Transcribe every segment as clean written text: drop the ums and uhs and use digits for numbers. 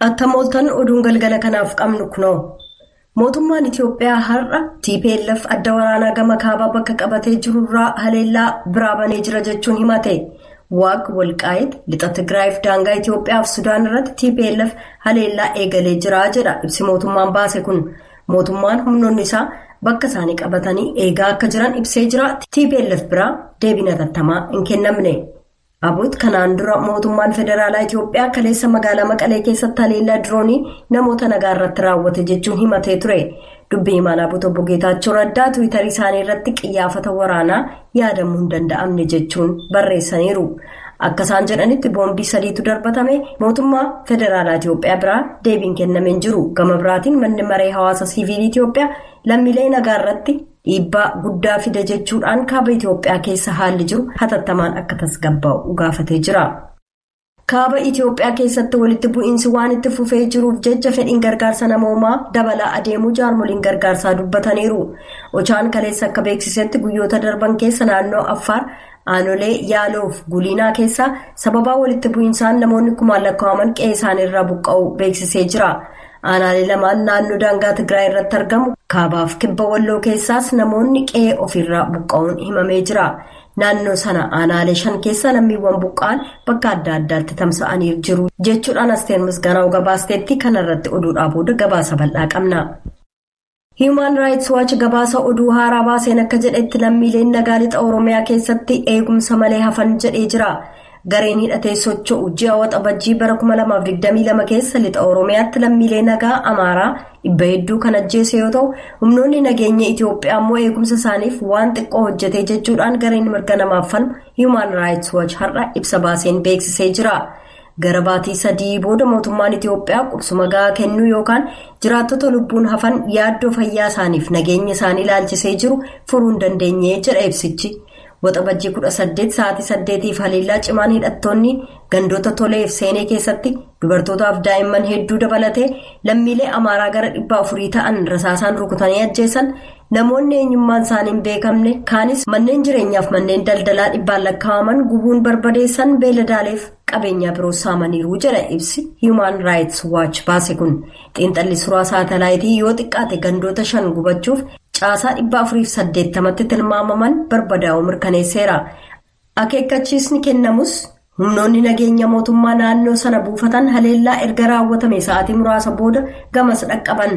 Attamooltan oduun galgala kanaaf qabnu kunoo. Mootummaan Itiyoophiyaa har'a TPLF adda waraanaa gama kaabaa bakka qabatee jirurraa haleellaa biraa banee jira jechuun himate. Waag Walqaayit lixa Tigraayiif daangaa Itiyoophiyaaf Sudaan irratti TPLF haleellaa eegalee jira jedha ibsi mootummaan baase kun. Mootummaan humnoonni isaa bakka isaanii qabatanii eegaa akka jiran ibsee jira. TPLF biraa deebii hatattamaa hin kennamne. Abut kanaan dura mootummaan federaalaa Itiyoophiyaa kaleessa magaalaa Maqalee keessatti haleellaa diroonii namoota nagaa irratti raawwate jechuun himatee ture. Dubbii himaan Abut obbo Geetaachoo Raddaa Tiwiitarii isaanii irratti qiyyaafata waraanaa yaadamuu hin danda'amne jechuun barreessaniiru. Akka isaan jedhanitti boombii 3tu darbatame mootummaa federaalaa Itiyoophiyaa biraa deebiin kennamee jiru. Gama biraatiin manni maree hawaasa siviilii Itiyoophiyaa lammiilee nagaa irratti dhiibbaa guddaa fida jechuudhaan kaaba Itiyoophiyaa keessa haalli jiru hatattamaan akka tasgabbaa'u gaafatee jira. Kaaba Itiyoophiyaa keessatti walitti bu'iinsi waan itti fufee jiruuf jecha fedhiin gargaarsa namoomaa dabalaa adeemuu jaarmoliin gargaarsaa dubbataniiru. Ochaan kaleessa akka beeksisetti guyyoota darban keessa naannoo Affaar Aanolee Yaaloof Guliinaa keessaa sababaa walitti bu'iinsaan namoonni kumaan lakkaa'aman qe'ee isaaniirraa buqqa'uu beeksisee jira. Aanaalee lamaan naannoo daangaa Tigraay irratti argamu kaabaaf kibba Walloo keessaas namoonni qe'ee ofirraa buqqa'uun himamee jira. Naannoo sana aanaalee 5 keessa lammiiwwan buqqa'an bakka adda addaatti tamsa'anii jiru jechuudhaan Asteer Misgaanaa gabaasteetti kanarratti oduudhaa booda gabaasa bal'aa qabna. Human Rights Watch gabaasa oduu haaraa baaseen akka jedhetti lammiileen nagaa lixa Oromiyaa keessatti eegumsa malee hafan jedhee jira. Gareen hidhatee socho'u ji'a waxabajjii bara 2022 keessa lixa Oromiyaatti lammiilee nagaa Amaaraa dhibba hedduu kan ajjeese yoo ta'u humnoonni nageenya Itiyoophiyaa immoo eegumsa isaaniif waan xiqqoo hojjete jechuudhaan gareen mirga namaaf falmu Human Rights Watch har'a ibsa baaseen beeksisee jira. Gara baatii 3 booda mootummaan Itiyoophiyaa qubsuma gahaa kennuu yookaan jiraattota lubbuun hafan yaaddoo fayyaa isaaniif nageenya isaanii ilaalchisee jiru furuu hin dandeenye jedha ibsichi. Waxabajjii 18 sa'aatii 8tiif haleellaa cimaan hidhattoonni gandoota toleef seenee keessatti dubartootaaf daa'imman hedduu dabalatee lammiilee Amaaraa gara 400 ta'an rasaasaan rukutanii ajjeesan namoonni eenyummaan isaanii hin beekamne kaanis manneen jireenyaaf manneen daldalaa dhibbaan lakkaa'aman gubuun barbadeessan beeladaaleef qabeenyaa biroo saamaniiru jedha ibsi Human Rights Watch baase kun. Xiinxalli suuraa saatalaayitii yoo xiqqaate gandoota 5 gubachuuf caasaa 480tti tilmaamaman barbadaa'uu mirkaneesseera. Akeekkachiisni kennamus humnoonni nageenya mootummaa naannoo sana buufatan haleellaa erga raawwatame sa'aatii muraasa booda gamas dhaqqaban.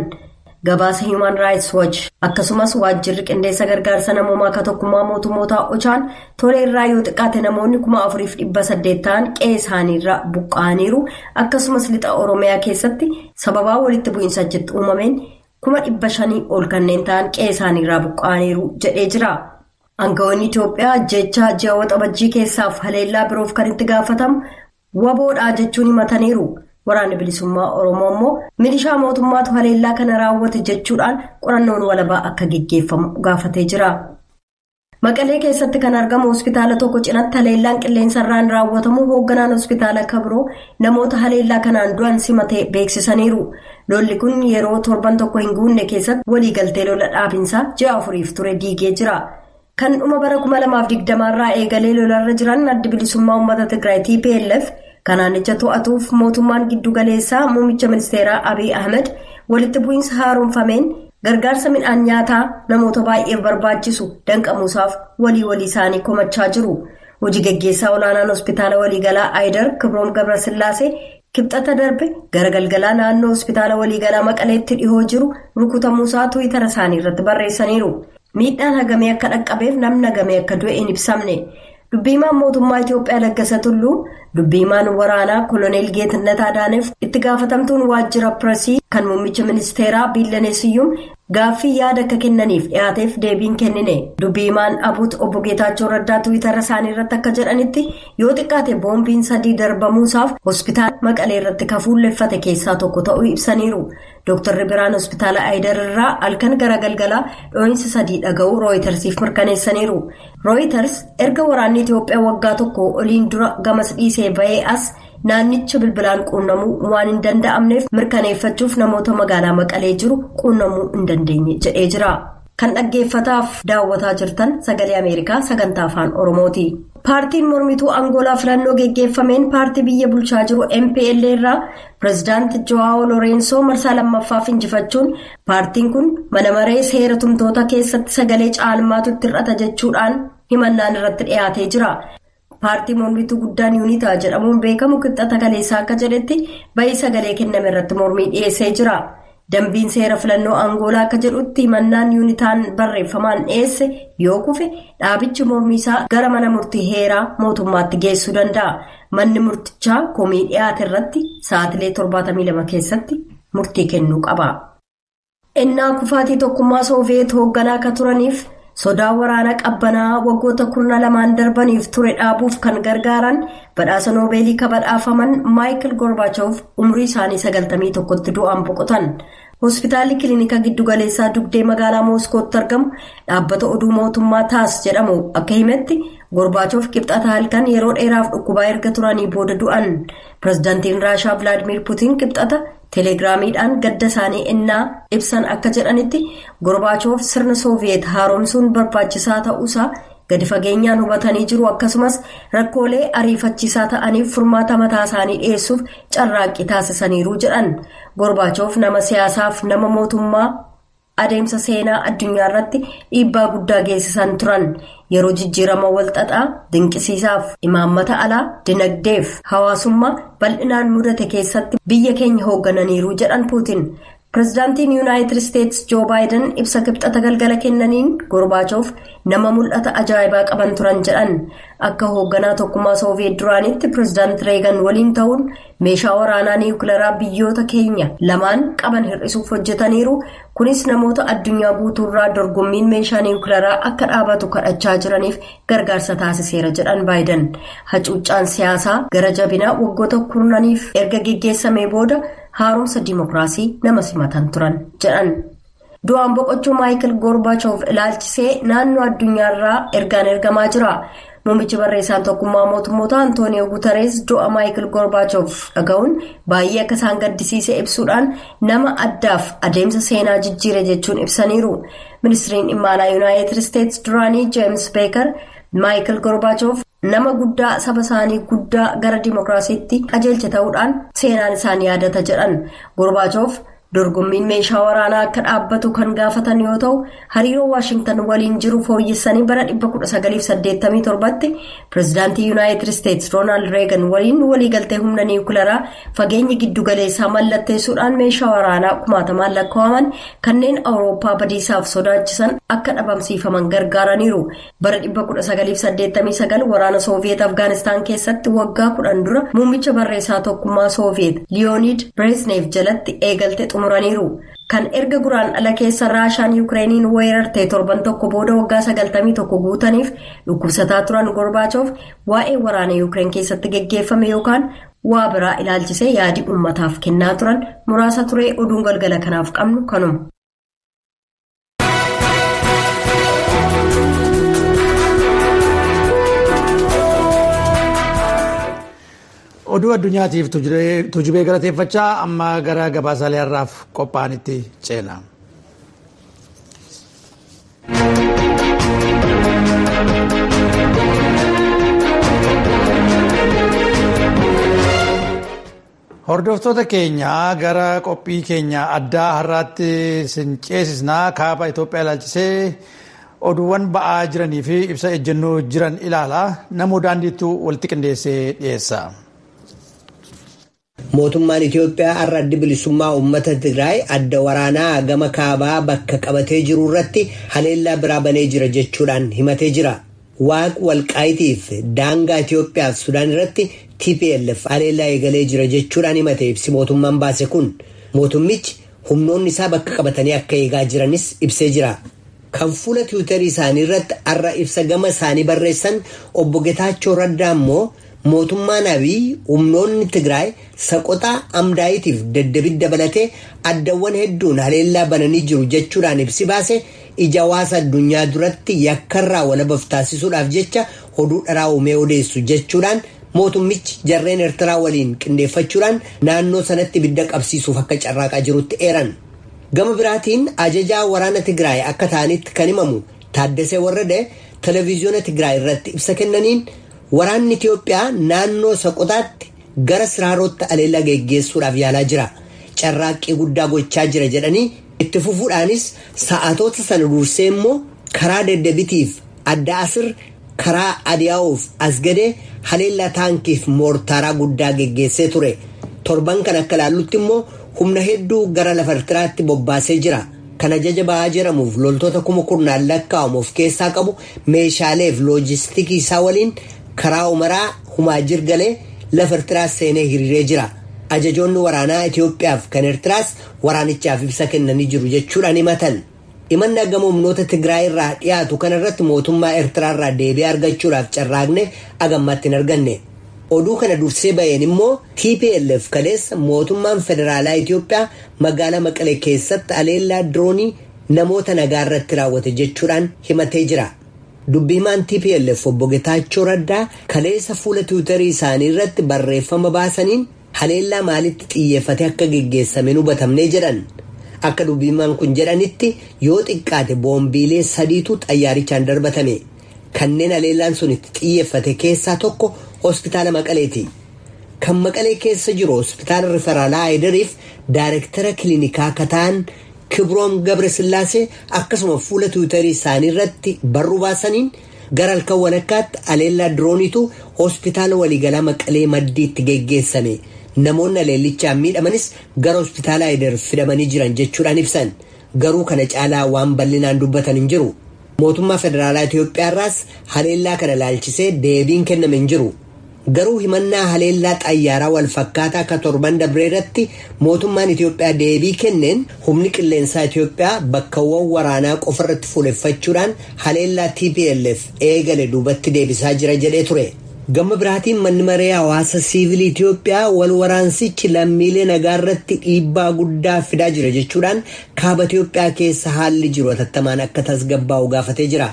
Gabaasa Human Rights Watch akkasumas waajjirri qindeessa gargaarsa namoomaa akka tokkummaa mootummootaa Ochaan toleerraa yoo xiqqaate namoonni 4,800 ta'an qe'ee isaaniirraa buqqa'aniiru akkasumas lixa Oromiyaa keessatti sababaa walitti bu'iinsa achitti uumameen 500 ol kanneen ta'an qe'ee isaaniirraa buqqa'aniiru jedhee jira. Aangawoonni Itiyoophiyaa jechaa ji'a waxabajjii keessaaf haleellaa biroof kan itti gaafatamu waboodhaa jechuun himataniiru. Waraanni bilisummaa Oromoo immoo milishaa mootummaatu haleellaa kana raawwate jechuudhaan qorannoon walabaa akka geggeeffamu gaafatee jira. Maqalee keessatti kan argamu hospitaala tokko cinaatti haleellaan qilleensarraan raawwatamu hoogganaan hospitaala kabiroo namoota haleellaa kanaan du'an simatee beeksisaniiru. Lolli kun yeroo torban tokko hin guunne keessatti waliigaltee lola dhaabinsaa ji'a 4f ture diigee jira. Kan dhuma bara 2020 irraa eegalee lolarra jiran addi bilisummaa uummata Tigraay TPLF kanaan ija to'atuuf mootummaan giddu galeessaa muummicha ministeeraa Abiy Ahmed walitti bu'iinsa haaromfameen gargaarsa midhaan nyaataa namoota baay'eef barbaachisu danqamuusaaf walii isaanii komachaa jiru. Hojii gaggeessaa olaanaan hospitaala waliigalaa Aayidar Kibroom Gabrasillaasee kibxata darbe gara galgalaa naannoo hospitaala waliigalaa Maqaleetti dhihoo jiru rukutamuusaa Tiwiitara isaanii irratti barreessaniiru. Miidhaan hagamee akka dhaqqabeef namni hagamee akka du'e hin ibsamne. Dubbiimaan mootummaa Itiyoophiyaa Laggasa Tulluu dubbiimaan waraanaa Koloneel Geetannat Adaaneef itti gaafatamtuun waajjira pireesii kan muummicha ministeeraa Biillaneesiyyuum gaaffii yaada akka kennaniif dhiyaateef deebiin kennine. Dubbiimaan Abut obbo Geetaachoo Raddaa Tiwiitara isaanii irratti akka jedhanitti yoo xiqqaate boombiin 3 darbamuusaaf hospitaala Maqalee irratti kafuulleffate keessaa tokko ta'uu ibsaniiru. Dooktarri biraan hospitaala Aayidar irraa halkan gara galgalaa dhoo'insa 3 dhaga'uu Rooyitersiif mirkaneessaniiru. Rooyiters erga waraanni Itiyoophiyaa waggaa tokko oliin dura gamas dhiisee ba'ee as naannicha bilbilaan quunnamuu waan hin danda'amneef mirkaneeffachuuf namoota magaalaa Maqalee jiru quunnamuu hin dandeenye jedhee jira. kan dhaggeeffataaf daawwataa jirtan sagalee Ameerikaa sagantaa afaan Oromooti. Paartiin mormituu Angoolaa filannoo geggeeffameen paartii biyya bulchaa jiru MPLA irraa pireezidaanti Joao Lorenzo marsaa lammaffaaf injifachuun paartiin kun mana maree seera tumtoota keessatti sagalee caalmaatu itti hir'ata jechuudhaan himannaan irratti dhiyaatee jira. Paartii mormituu guddaan Yuunitaa jedhamuun beekamu qixxata kaleessaa akka jedhetti bayii sagalee kenname irratti mormii dhiyeessee jira. Dambiin seera filannoo Angoolaa akka jedhutti himannaan Yuunitaan barreeffamaan dhiyeesse yoo kufe dhaabichi mormii isaa gara mana murtii heeraa mootummaatti geessuu danda'a. Manni murtichaa komii dhiyaate irratti sa'aatilee 72 keessatti murtii kennuu qaba. Innaa kufaatii tokkummaa Sooviyeet hoogganaa akka turaniif sodaa waraana qabbanaa waggoota 12 darbaniif ture dhaabuuf kan gargaaran badhaasa noobeelii kabadhaafaman Maayikil Gorbaachof umrii isaanii 91tti du'aan boqotan. Hospitaalli kilinika giddugaleessaa dugdee magaalaa Mooskootti argamu dhaabbata oduu mootummaa taas jedhamu akka himetti Gorbaachof qibxata halkan yeroo dheeraaf dhukkubaa erga turanii booda du'an. Pireezidaantiin Raashaa Vilaadimiir Puutiin qibxata teeleegiraamiidhaan gadda isaanii innaa ibsan akka jedhanitti Gorbaachof sirna Sooviyeet haaromsuun barbaachisaa ta'uusaa gadi fageenyaan hubatanii jiru akkasumas rakkoolee ariifachiisaa ta'aniif furmaata mataa isaanii dhiyeessuuf carraaqqii taasisaniiru jedhan. Gorbaachof nama siyaasaaf nama mootummaa adeemsa seenaa addunyaa irratti dhiibbaa guddaa geessisan turan. Yeroo jijjiirama walxaxaa dinqisiisaaf imaammata alaa dinagdeef hawaasummaa bal'inaan mudate keessatti biyya keenya hooggananiiru jedhan Puutiin. Pireezidaantiin Yuunaayitid Isteetsi Joo Baayiden ibsa qibxata galgala kennaniin Gorbaachof nama mul'ata ajaa'ibaa qaban turan jedhan. Akka hoogganaa tokkummaa Sooviyeet duraanitti pireezidaanti Reegan waliin ta'uun meeshaa waraanaa niwukileeraa biyyoota keenya lamaan qaban hir'isuuf hojjetaniiru. Kunis namoota addunyaa guutuurraa dorgommiin meeshaa niwukileeraa akka dhaabatu kadhachaa jiraniif gargaarsa taasiseera jedhan Baayiden. Hacuuccaan siyaasaa gara jabinaa waggoota kurnaniif erga geggeessamee booda haaromsa dimokiraasii nama simatan turan jedhan. Du'aan boqochuu Maayikil Gorbaachof ilaalchisee naannoo addunyaarraa ergaan ergamaa jira. Muummichi barreessaan tokkummaa mootummoota Antooniyoo Guutarees du'a Maayikil Gorbaachof dhaga'uun baay'ee akka isaan gaddisiise ibsuudhaan nama addaaf adeemsa seenaa jijjiire jechuun ibsaniiru. Ministiriin dhimma alaa Yuunaayitid Isteetsi duraanii Jeems Beekar Maayikil Gorbaachof nama guddaa saba isaanii guddaa gara dimokiraasiitti qajeelche ta'uudhaan seenaan isaanii yaadata jedhan. Gorbaachof dorgommiin meeshaa waraanaa akka dhaabbatu kan gaafatan yoo ta'u hariiroo Waashingtan waliin jiru fooyyessanii bara 1987tti pireezidaantii Yuunaayitid Isteetsi Roonaald Reegan waliin waliigaltee humna niwukileeraa fageenya giddugaleessaa mallatteessuudhaan meeshaa waraanaa 1000 lakkaa'aman kanneen Awurooppaa badiisaaf sodaachisan akka dhabamsiifaman gargaaraniiru. Bara 1989 waraana Sooviyeet Afgaanistaan keessatti waggaa 10 dura muummicha barreessaa tokkummaa Sooviyeet Liyoonid Bireezhnev jalatti eegalte xumuraniiru. Kan erga guraandhala keessa Raashaan Yukireeniin weerartee torban tokko booda waggaa 91 guutaniif dhukkubsataa turan Gorbaachof waa'ee waraana Yukireen keessatti geggeeffame yookaan waa biraa ilaalchisee yaadii uummataaf kennaa turan muraasa ture. Oduun galgala kanaaf qabnu kanuma. Oduu addunyaatiif tujubee galateeffachaa amma gara gabaasaalee har'aaf qophaa'anitti ceena. Hordoftoota keenya gara qophii keenya addaa har'aatti sin ceesisnaa. Kaaba Itoophiyaa ilaalchisee oduuwwan ba'aa jiranii fi ibsa ejjennoo jiran ilaala. Namoo daandiitu walitti qindeessee dhiyeessa. Mootummaan Itoophiyaa har'a adda bilisummaa uummata Tigraay adda waraanaa gama kaabaa bakka qabatee jiru irratti haleellaa biraa banee jira jechuudhaan himatee jira. Waaq walqaayitiif daangaa Itoophiyaa fi Sudaan irratti TPLF haleellaa eegalee jira jechuudhaan himate ibsi mootummaan baase kun. Mootummichi humnoonni isaa bakka qabatanii akka eegaa jiranis ibsee jira. Kan fuula Tiwiitarii isaanii irratti har'a ibsa gama isaanii barreessan obbo Getaachoo Raddaa immoo mootummaan Abiy humnoonni Tigraay Saqotaa Amdaayitiif Daddabiit dabalatee addawwan hedduun haleellaa bananii jiru jechuudhaan ibsi baase ija hawaasa addunyaa duratti yakkarraa walabaaf taasisuudhaaf jecha oduu dharaa uumee odeessu jechuudhaan mootummichi jarreen Eertiraa waliin qindeeffachuudhaan naannoo sanatti ibidda qabsiisuuf akka carraaqaa jirutti eeran. Gama biraatiin ajajaa waraana Tigraay akka ta'anitti kan himamu Taaddasee Warradee televiziyoona Tigraay irratti ibsa kennaniin waraanni Itoophiyaa naannoo Soqotaatti gara Siraarotti aleellaa geggeessuudhaaf yaalaa jira. Carraaqqii guddaa gochaa jira jedhanii itti fufuudhaanis sa'aatoota sana dursee immoo karaa Deddebitiif Adda Asir karaa Adiyaa'uuf Asgadee haleellaa taankiif moortaaraa guddaa geggeessee ture. Torban kan akka laallutti immoo humna hedduu gara lafa Eertiraatti bobbaasee jira. Kan ajaja ba'aa jedhamuuf loltoota 10,000 lakkaa'amu of keessaa qabu meeshaaleef loojistikii isaa waliin karaa Umaraa Humaa Jirgalee lafa Eertiraa seenee hiriiree jira. Ajajoonni waraanaa Itoophiyaaf kan Eertiraas waraanichaaf ibsa kennanii jiru jechuudhaan himatan. Himannaa gama humnoota Tigraay irraa dhiyaatu kanarratti mootummaa Eertiraa irraa deebii argachuudhaaf carraaqne agammaatti hin arganne. Oduu kana dursee ba'een immoo TPLF kaleessa mootummaan federaalaa Itoophiyaa magaalaa Maqalee keessatti aleellaa diroonii namoota nagaa irratti raawwate jechuudhaan himatee jira. Dubbii himaan TPLF obbo Getaachoo Raddaa kaleessa fuula Tiwiitarii isaanii irratti barreeffama baasaniin haleellaa maalitti xiyyeeffate akka geggeessame hubatamnee jedhan. Akka dubbii himaan kun jedhanitti yoo xiqqaate boombiilee 3tu xayyaarichaan darbatame. Kanneen haleellaan sun itti xiyyeeffate keessaa tokko hospitaala Maqaleeti. Kan Maqalee keessa jiru hospitaala Riferaalaa Haayidariif daayirektara kiliinikaa kataan Kibroom Gabresillaasee akkasuma fuula Tiwiitarii isaanii irratti barruu baasaniin gara halkan walakkaatti haleellaa dirooniitu hospitaala waliigalaa Maqalee maddiitti geggeessame. Namoonni haleellichaan miidhamanis gara hospitaala Haayidar fidamanii jiran jechuudhaan ibsan. Garuu kana caalaa waan bal'inaan dubbatan hin jiru. Mootummaa federaalaa Itoophiyaa irraas haleellaa kana laalchisee deebiin kenname hin jiru. Garuu himannaa haleellaa xayyaaraa wal fakkaataa akka torban dabree irratti mootummaan Itoophiyaa deebii kenneen humni qilleensaa Itoophiyaa bakkawwan waraanaa qofa irratti fuuleffachuudhaan haleellaa TPLF eegale duubatti deebisaa jira jedhee ture. Gama biraatiin manni maree hawaasa siivilii Itoophiyaa wal waraansichi lammiilee nagaa irratti dhiibbaa guddaa fidaa jira jechuudhaan kaaba Itoophiyaa keessa haalli jiru hatattamaan akka tasgabbaa'u gaafatee jira.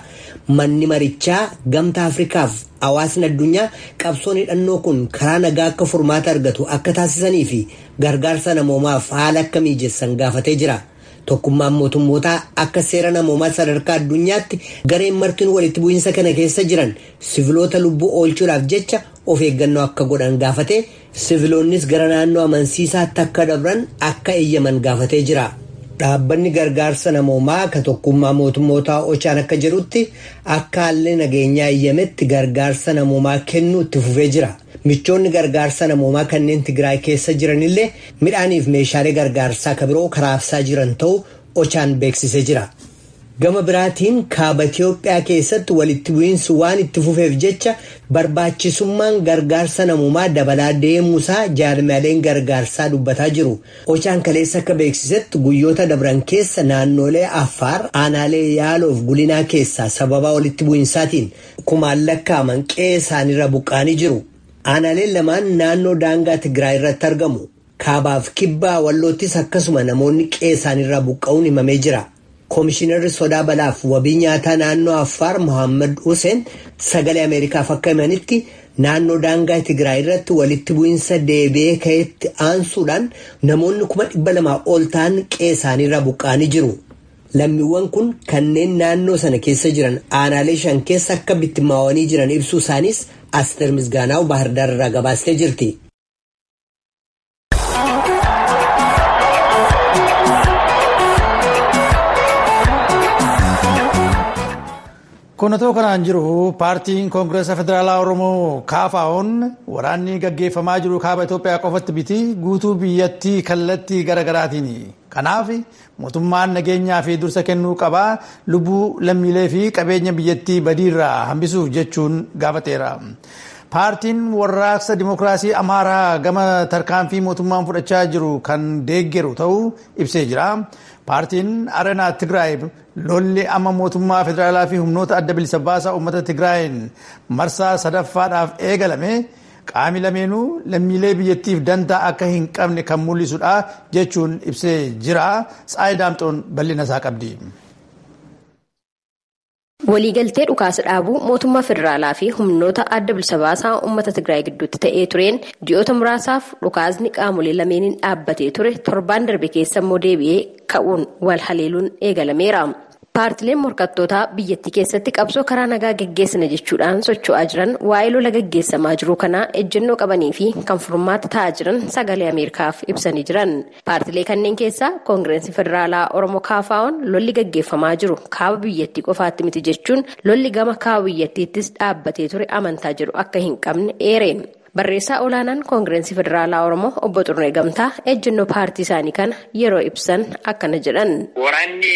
Manni marichaa gamtaa Afrikaaf hawaasni addunyaa qabsoon hidhannoo kun karaa nagaa akka furmaata argatu akka taasisanii fi gargaarsa namoomaaf haala akka mijeessan gaafatee jira. Tokkummaan mootummootaa akka seera namoomaa sadarkaa addunyaatti gareen martinuu walitti bu'iinsa kana keessa jiran siviloota lubbuu oolchuudhaaf jecha of eeggannoo akka godhan gaafatee siviloonnis gara naannoo amansiisaatti akka dabran akka eeyyaman gaafatee jira. Dhaabbanni gargaarsa namoomaa ka tokkummaa mootummootaa Ochaan akka jedhutti akka haalli nageenyaa eeyyametti gargaarsa namoomaa kennuu itti fufee jira. Michoonni gargaarsa namoomaa kanneen Tigraay keessa jiranillee midhaaniif meeshaalee gargaarsaa ka biroo karaabsaa jiran ta'uu Ochaan beeksisee jira. Gama biraatiin kaaba Itoophiyaa keessatti walitti bu'iinsi waan itti fufeef jecha barbaachisummaan gargaarsa namoomaa dabalaa deemuusaa jaarmiyaaleen gargaarsaa dubbataa jiru. Ochaan kaleessa akka beeksisetti guyyoota dabran keessa naannolee Affaar, aanaalee Yaaloof Gulinaa keessaa sababa walitti bu'iinsaatiin kumaan lakkaa'aman qe'ee isaaniirra buqqaanii jiru. Aanaaleen lamaan naannoo daangaa Tigraay irratti argamu. Kaabaaf kibbaa Walloottis akkasuma namoonni qe'ee isaaniirra buqqa'uun himamee jira. Koomishinarri sodaa balaaf wabii nyaataa naannoo Affaar Mohaammed Hussein sagalee Ameerikaaf akka himanitti naannoo daangaa Tigraay irratti walitti bu'iinsa deebi'ee ka'etti aansuudhaan namoonni 200,000 ol ta'an qe'ee isaaniirra buqqaanii jiru. Lammiiwwan kun kanneen naannoo sana keessa jiran aanaalee 5 keessa akka bittimmaawanii jiran ibsuu isaanis Asteer Misgaanaaw Baahirdaar irraa gabaastee jirti. Kun otoo kanaan jiru paartiin koongireesa federaalaa Oromoo KFO'n waraanni gaggeeffamaa jiru kaaba Itoophiyaa qofatti miti guutuu biyyattii kallattii garaagaraatiin. Kanaaf mootummaan nageenyaa fi dursa kennuu qabaa lubbuu lammiilee fi qabeenya biyyattii badiirraa hambisuuf jechuun gaafateera. Paartiin warraaqsa dimokiraasii Amaaraa gama tarkaanfii mootummaan fudhachaa jiru kan deeggeru ta'uu ibsee jira. Paartiin Areenaa Tigraay lolli amma mootummaa federaalaa fi humnoota adda bilisa baasaa uummata Tigraayin marsaa sadaffaadhaaf eegalame qaami lameenuu lammiilee biyyattiif dantaa akka hin qabne kan mul'isudha jechuun ibsee jira. Tsaayi Daamxoon bal'ina isaa qabdi. Waliigaltee dhukaasa dhaabuu mootummaa federaalaa fi humnoota adda bilisa baasaa uummata Tigraay gidduutti ta'ee tureen ji'oota muraasaaf dhukaasni qaamolee lameeniin dhaabbatee ture torbaan darbe keessa immoo deebi'ee ka'uun wal haleeluun eegalameera. Paartileen morkattootaa biyyattii keessatti qabsoo karaa nagaa geggeessina jechuudhaan socho'aa jiran waa'ee lola geggeessamaa jiru kanaa ejjennoo qabanii fi kan furmaata ta'aa jiran sagalee Ameerikaaf ibsanii jiran. Paartilee kanneen keessaa Koongireensi Federaalaa Oromoo KFO'n lolli geggeeffamaa jiru kaaba biyyattii qofaatti miti jechuun lolli gama kaaba biyyattiittis dhaabbatee ture amantaa jedhu akka hin qabne eere. Barreessaa olaanaan Koongireensi Federaalaa Oromoo obbo Xurnee Gamtaa ejjennoo paartii isaanii kana yeroo ibsan akkana jedhan. Waraanni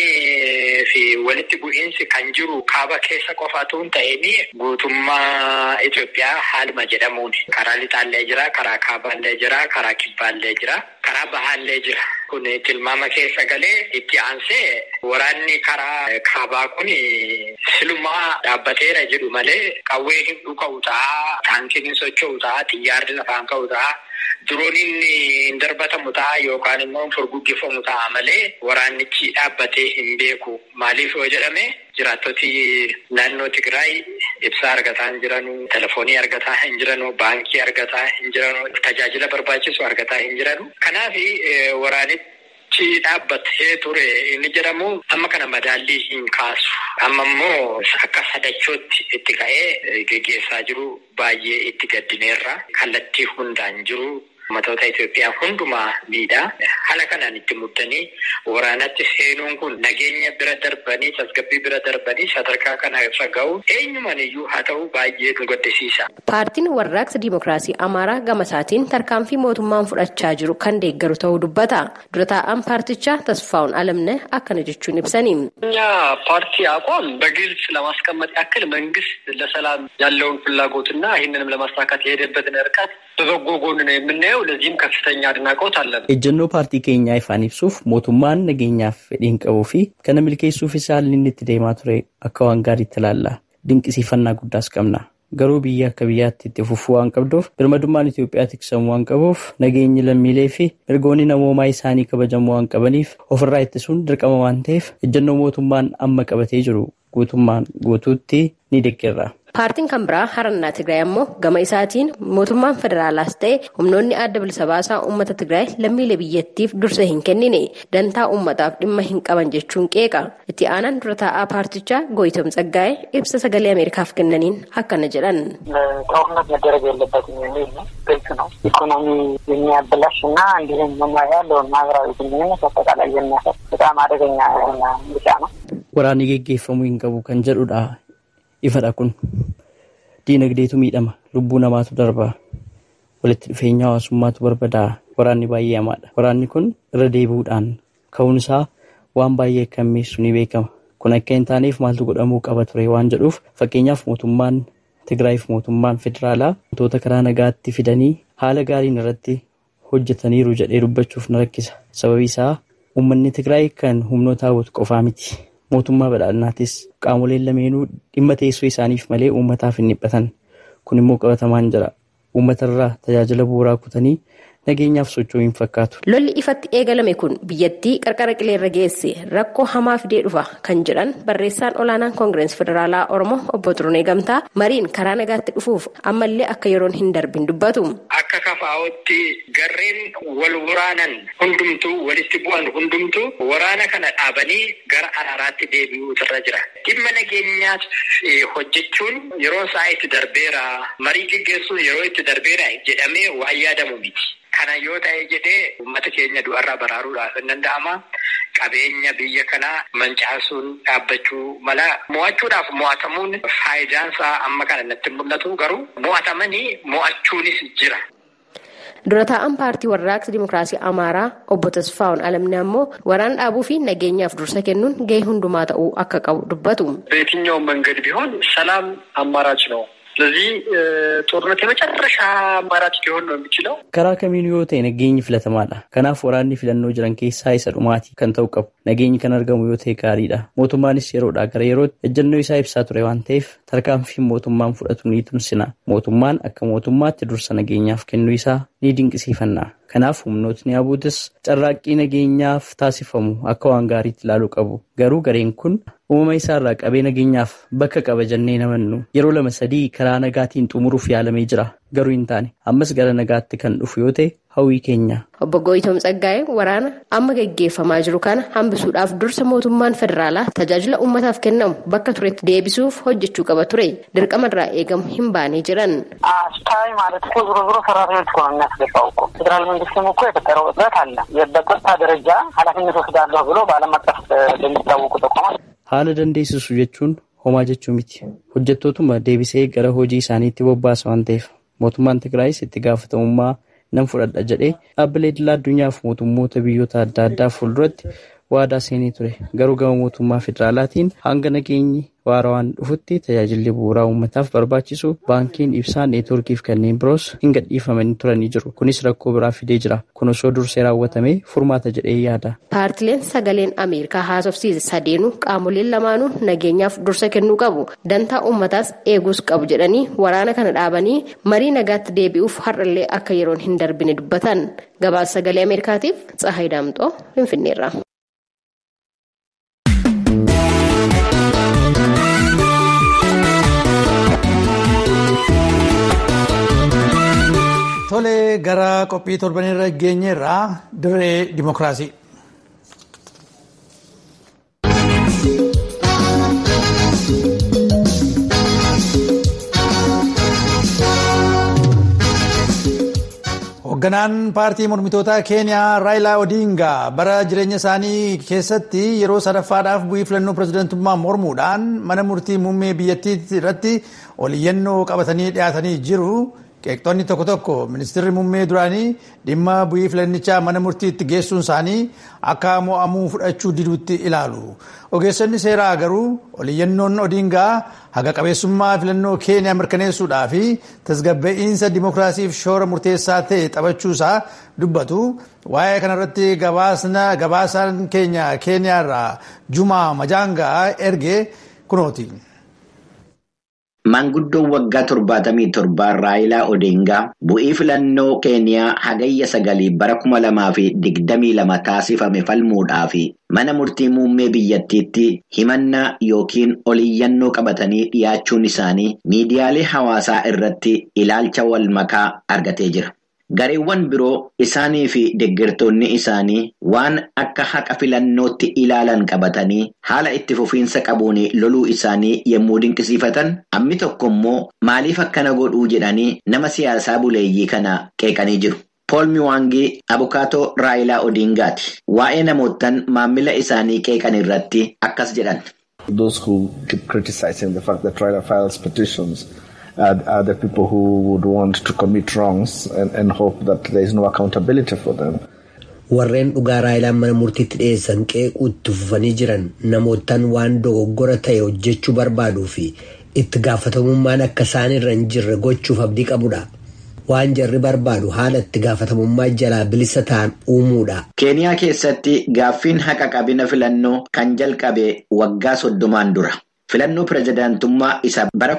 fi walitti bu'iinsi kan jiru kaaba keessa qofaatu hin ta'in guutummaa Itoophiyaa haaluma jedhamuun karaa lixaallee jira, karaa kaabaallee jira, karaa kibbaallee jira, karaa bahaallee jira. Kun tilmaama keessa galee itti aansee waraanni karaa kaabaa kun silumaa dhaabbateera jedhu malee qawwee hin dhuka'u ta'a, taankiin hin socho'u ta'a, xiyyaarri lafaan ka'u ta'a, dirooniin hin darbatamu ta'a yookaan immoo furguggifamu ta'a malee waraannichi dhaabbatee hin beeku. Maaliif yoo jedhame jiraattoti naannoo Tigraay ibsaa argataa hin jiranu, telefoonii argataa hin jiranu, baankii argataa hin jiranu, tajaajila barbaachisu argataa hin jiranu. Kanaaf waraanichi dhaabbatee ture inni jedhamu amma kana madaallii hin kaasu. Amma immoo akka sadachootti itti ka'ee geggeessaa jiru baay'ee itti gaddineerra. Kallattii hundaan jiru. Ummatoota Itoophiyaa hundumaa miidhaa. Haala kanaan itti muddanii waraanatti seenuun kun nageenya bira darbanii, tasgabbii bira darbanii sadarkaa kana irra ga'u eenyumaniyyuu haa ta'u baay'ee nu gaddisiisa. Paartiin Warraaqsa Dimookiraasii Amaaraa gama isaatiin tarkaanfii mootummaan fudhachaa jiru kan deeggaru ta'uu dubbata. Dura taa'aan paartichaa Tasfaa'un Alamne akkana jechuun ibsanii. እኛ ፓርቲ አቋም በግልጽ ለማስቀመጥ ያክል መንግስት ለሰላም ያለውን ፍላጎትና ይህንንም ለማሳካት የሄደበትን ርቀት በበጎ ጎን ነው የምናየው። ለዚህም ከፍተኛ አድናቆት አለን። ejjennoo paartii keenyaa ifaan ibsuuf mootummaan nageenyaaf fedhiin qabuu fi kana milkeessuuf isaan inni itti deemaa ture akka waan gaariitti ilaalla. Dinqisiifannaa guddaas qabna. Garuu biyya akka biyyaatti itti fufuu waan qabduuf birmadummaan Itoophiyaa tiksamuu waan qabuuf nageenyi lammiilee fi mirgoonni namoomaa isaanii kabajamuu waan qabaniif ofirraa ittisuun dirqama waan ta'eef ejjennoo mootummaan amma qabatee jiru guutummaan guutuutti ni deeggarra. Paartiin kan biraa Harannaa Tigraay ammoo gama isaatiin mootummaan federaalaas ta'e humnoonni adda bilisa baasaa uummata Tigraay lammiilee biyyattiif dursa hin kennine dantaa uummataaf dhimma hin qaban jechuun qeeqa. Itti aanaan dura taa'aa paartichaa Goyitom Tsaggaa'ee ibsa sagalee Ameerikaaf kennaniin akkana jedhan. ጦርነት መደረግ የለበትም የሚል ነው። ግልጽ ነው። ኢኮኖሚ የሚያበላሽና እንዲሁም መማሪያ ያለውን ማህበራዊ ግንኙነት አጠቃላይ የሚያፈርስ በጣም አደገኛ የሆነ ምርጫ ነው። Waraanni geggeeffamuu hin qabu kan jedhudha. Ifadha kun diinagdeetu miidhama, lubbuu namaatu darba, walitti dhufeenya hawaasummaatu barbadaa. Waraanni baay'ee hamaadha. Waraanni kun irra deebi'uudhaan ka'uun isaa waan baay'ee kan miidhu ni beekama. Kun akka hin taaneef maaltu godhamuu qaba ture waan jedhuuf fakkeenyaaf mootummaan Tigraay fi mootummaan federaalaa wantoota karaa nagaatti fidanii haala gaariin irratti hojjetaniiru jedhee dubbachuuf na rakkisa. Sababii isaa uummanni Tigraay kan humnoota hawwatu qofaa miti. Mootummaa badhaadhinaatis qaamoleen lameenuu dhimma teessoo isaaniif malee uummataaf hin dhiphatan. Kun immoo qabatamaan jira. Uummatarraa tajaajila bu'uuraa kutanii nageenyaaf socho'uu hin fakkaatu. Lolli ifatti eegalame kun biyyattii qarqara qileerra geesse rakkoo hamaa fidee dhufa kan jedhan barreessaan olaanaan Koongireensi Federaalaa Oromoo obbo Xurnee Gamtaa mariin karaa nagaatti dhufuuf ammallee akka yeroon hin darbin dubbatu. Akka KFO'tti garreen wal waraanan hundumtuu walitti bu'an hundumtuu waraana kana dhaabanii gara araaraatti deebi'uu irra jira. Dhimma nageenyaa hojjechuun yeroo isaa itti darbeera, marii gaggeessuun yeroo itti darbeera jedhamee waan yaadamu miti. Kana yoo ta'e jedhee uummata keenya du'arraa baraaruudhaaf hin danda'ama. Qabeenya biyya kanaa mancaasuun dhaabbachuu mala. Mo'achuudhaaf mo'atamuun faayidaan isaa amma kana natti mul'atu garuu mo'atamanii mo'achuunis jira. Dura taa'aan paartii Warraaqsa Dimookiraasii Amaaraa obbo Tasfaa'un Alamne ammoo waraana dhaabuu fi nageenyaaf dursa kennuun gahee hundumaa ta'uu akka qabu dubbatu. በየትኛውም መንገድ ቢሆን ሰላም አማራጭ ነው። ስለዚህ ጦርነት የመጨረሻ አማራጭ ሊሆን ነው የሚችለው። karaa kamiin yoo ta'e nageenyi filatamaadha. Kanaaf waraanni filannoo jiran keessaa isa dhumaati kan ta'u qabu. Nageenyi kan argamu yoo ta'e gaariidha. Mootummaanis yeroodhaa gara yerootti ejjennoo isaa ibsaa ture waan ta'eef tarkaanfiin mootummaan fudhatu ni tumsina. Mootummaan akka mootummaatti dursa nageenyaaf kennuu isaa ni dinqisiifanna. Kanaaf humnootni abuutis carraaqqii nageenyaaf taasifamu akka waan gaariitti ilaaluu qabu. Garuu gareen kun uumama isaarraa qabee nageenyaaf bakka qaba jennee namannu yeroo 2-3 karaa nagaatiin xumuruuf yaalamee jira. Garuu hin taane ammas gara nagaatti kan dhufu yoo ta'e hawwii keenya. Obbo Gooyitom Tsaggaayee waraana amma gaggeeffamaa jiru kana hambisuudhaaf dursa mootummaan federaalaa tajaajila uummataaf kennamu bakka turetti deebisuuf hojjechuu qaba ture. Dirqama irraa eegamu hin baanee jiran. አስታይ ማለት እኮ ዞሮ ዞሮ ሰራተኞች እኮ ነው የሚያስገባው እኮ ፌዴራል መንግስትም እኮ የፈጠረው እጥረት አለ። በቆታ ደረጃ ኃላፊነት ወስዳለሁ ብሎ በዓለም አቀፍ ለሚታወቁ ተቋማት haala dandeessisu jechuun homaa jechuu miti. Hojjettootuma deebisee gara hojii isaaniitti bobbaasa waan ta'eef mootummaan Tigraayis itti gaafatamummaa nan fudhadha jedhee dhaabbilee idil addunyaaf mootummoota biyyoota adda addaa fuulduratti waadaa seenee ture. Garuu gama mootummaa federaalaatiin hanga nageenyi waarawaan dhufutti tajaajilli bu'uuraa uummataaf barbaachisu baankiin ibsaan neetwoorkiif kanneen biroos hin gadhiifamanii turanii jiru. Kunis rakkoo biraa fidee jira. Kun osoo dursee raawwatamee furmaata jedhee yaada. Paartileen sagaleen Ameerikaa haasofsiise sadeenuu qaamoleen lamaanuu nageenyaaf dursa kennuu qabu. Dantaa uummataas eeguus qabu jedhanii waraana kana dhaabanii marii nagaatti deebi'uuf har'allee akka yeroon hin darbine dubbatan. Gabaasa sagalee Ameerikaatiif Tsahaay Daamxoo Finfinneerra. Tole gara qophii torbanirra geenyeerraa dirree dimokiraasii. Hoogganaan paartii mormitootaa Keeniyaa Raayilaa Odingaa bara jireenya isaanii keessatti yeroo sadaffaadhaaf bu'ii filannoo pirezidantummaa mormuudhaan mana murtii muummee biyyattii irratti oliyyannoo qabatanii dhiyaatanii jiru. Qeeqxoonni tokko tokko ministeerri muummee duraanii dhimma bu'ii filannichaa mana murtiitti geessuun isaanii akka mo'amuu fudhachuu diduutti ilaalu. Ogeessonni seeraa garuu oliyyannoon Odingaa haga qabeessummaa filannoo Keeniyaa mirkaneessuudhaa fi tasgabbe'iinsa dimokiraasiif shoora murteessaa ta'e taphachuusaa dubbatu. Waa'ee kanarratti gabaasaan keenya Keeniyaarraa Jumaa Majaangaa erge kunooti. Maanguddoon waggaa 77 Raayilaa Odingaa bu'ii filannoo Keeniyaa hagayya 9 bara 2022 taasifame falmuudhaa fi mana murtii muummee biyyattiitti himannaa yookiin oliyyannoo qabatanii dhiyaachuun isaanii miidiyaalee hawaasaa irratti ilaalcha wal makaa argatee jira. Gareewwan biroo isaanii fi deeggartoonni isaanii waan akka haqa filannootti ilaalan qabatanii haala itti fufiinsa qabuun loluu isaanii yommuu dinqisiifatan, ammi tokko immoo maaliif akkana godhuu jedhanii nama siyaasaa buleeyyii kana qeeqanii jiru. Paul Miwangi abukaatoo Raayilaa Odingaati. Waa'ee namootaan maamila isaanii qeeqan irratti akkas jedhan. Those who keep criticizing the fact that Raila files petitions are the people who would want to commit wrongs and hope that there is no accountability for them. Warreen dhugaa Raayilaan mana murtiitti dhiyeessan qeequu itti fufanii jiran namootaan waan dogoggora ta'e hojjechuu barbaaduu fi itti gaafatamummaan akka isaan irra hin jirre gochuuf abdii qabudha. Waan jarri barbaadu haala itti gaafatamummaa jalaa bilisa ta'an uumuudha. Keeniyaa keessatti gaaffiin haqa qabina filannoo kan jalqabe waggaa 30 dura. Filannoo pirezidaantummaa isa bara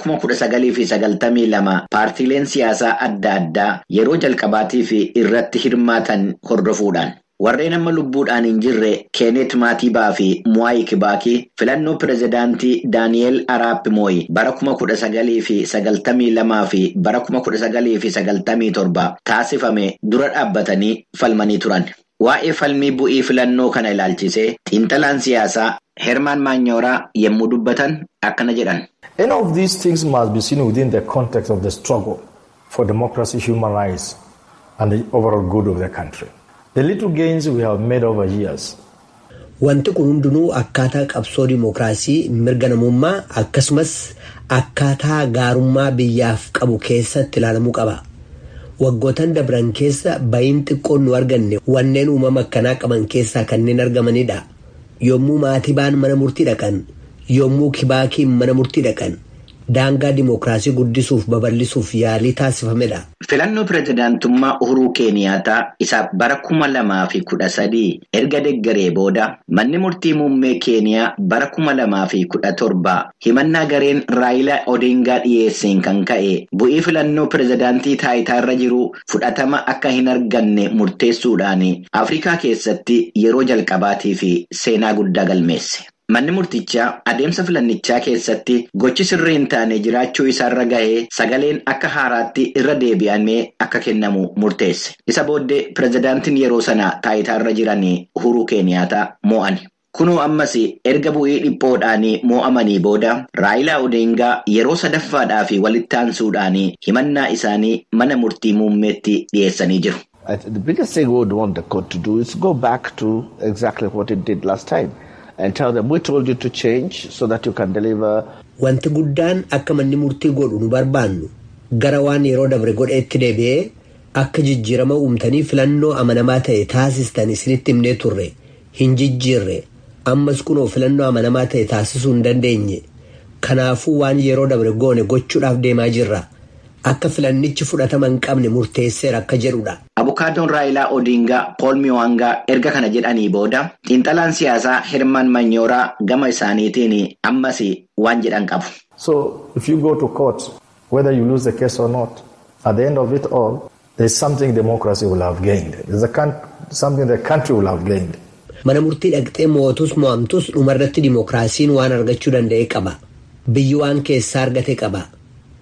1992 paartiileen siyaasaa adda addaa yeroo jalqabaatiif irratti hirmaatan hordofuudhaan. Warreen amma lubbuudhaan hin jirre Keenet Maatibaa fi Mwai Kibaki filannoo pirezidaantii Daani'eel Araap Mooyi bara 1992 fi bara 1997 taasifame dura dhaabbatanii falmanii turan. Waa'ee falmii bu'ii filannoo kana ilaalchisee xiinxalaan siyaasaa Herman Maanyoraa yommuu dubbatan akkana jedhan. Any of these things must be seen within the context of the struggle for democracy, human rights and the overall good of the country. The little gains we have made over years. Wanti kun hundinuu akkaataa qabsoo dimokiraasii mirga namummaa akkasumas akkaataa gaarummaa biyyaaf qabu keessatti ilaalamuu qaba. Waggootan dabran keessa ba'iin xiqqoon nu arganne wanneen uumama akkanaa qaban keessaa kanneen argamanidha. Yommuu Maatibaan mana murtii dhaqan, yommuu Kibaakiin mana murtii dhaqan, daangaa dimookiraasii guddisuuf babal'isuuf yaalii taasifamedha. Filannoo pirezidaantummaa Uhuruu Keeniyaataa isa bara 2013 erga deeggaree booda manni murtii muummee Keeniyaa bara 2017 himannaa gareen Raayilaa Odingaa dhiyeesseen kan ka'e bu'ii filannoo pirezidaantii taayitaarra jiru fudhatama akka hin arganne murteessuudhaan Afrikaa keessatti yeroo jalqabaatii fi seenaa guddaa galmeesse. Manni murtichaa adeemsa filannichaa keessatti gochi sirrii hin taane jiraachuu isaarra gahee sagaleen akka haaraatti irra deebi'amee akka kennamu murteesse. Isa booddee pirezidaantiin yeroo sana taayitaarra jiranii Uhuruu Keeniyaataa mo'ani. Kunoo ammas erga bu'ii dhiphoodhaan mo'amanii booda Raayilaa Odingaa yeroo sadaffaadhaaf walitti aansuudhaan himannaa isaanii mana murtii muummeetti dhiyeessanii jiru. The biggest thing we would want the court to do is go back to exactly what it did last time. And tell them we told you to change so that you can deliver. Wanti guddaan akka manni murtii godhu nu barbaannu gara waan yeroo dabre godheetti deebi'ee akka jijjiirama uumtanii filannoo amanamaa ta'e taasistan isinitti himnee turre hin jijjiirre ammas kunoo filannoo amanamaa ta'e taasisuu hin dandeenye kanaafuu waan yeroo dabre goone gochuudhaaf deemaa jirra akka filannichi fudhatama hin qabne murteesseera akka jedhudha. Abukaadoon Raayilaa Odingaa Pool Miwaangaa erga kana jedhanii booda xiinxalaan siyaasaa Herman Manyooraa gama isaaniitiin ammas waan jedhan qabu. So if you go to court, whether you lose the case or not, at the end of it all, there's something democracy will have gained. There's something the country will have gained. Mana murtii dhaqxee mootus mo'amtus dhumarratti dimookiraasiin waan argachuu danda'e qaba. Biyyi waan keessaa argate qaba.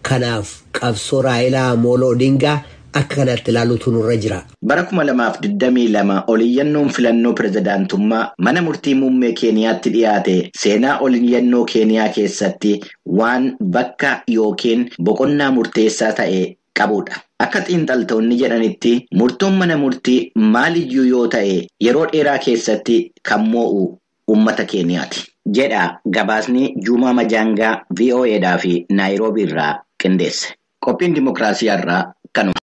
Kanaaf qabsoo Raayilaa Amolo Odingaa akka kanatti ilaaluutu nurra jira. Bara 2022 oliyyannoon filannoo pirezidaantummaa mana murtii muummee Keeniyaatti dhiyaate seenaa oliyyannoo Keeniyaa keessatti waan bakka yookiin boqonnaa murteessaa ta'e qabudha. Akka xiinxaltoonni jedhanitti murtoon mana murtii maaliyyuu yoo ta'e yeroo dheeraa keessatti kan moo'u uummata Keeniyaati. Jedha gabaasni Juumaa Majaangaa VOAdhaa fi Naayiroobii irraa qindeesse. Qophiin dimookiraasii irraa kanuma.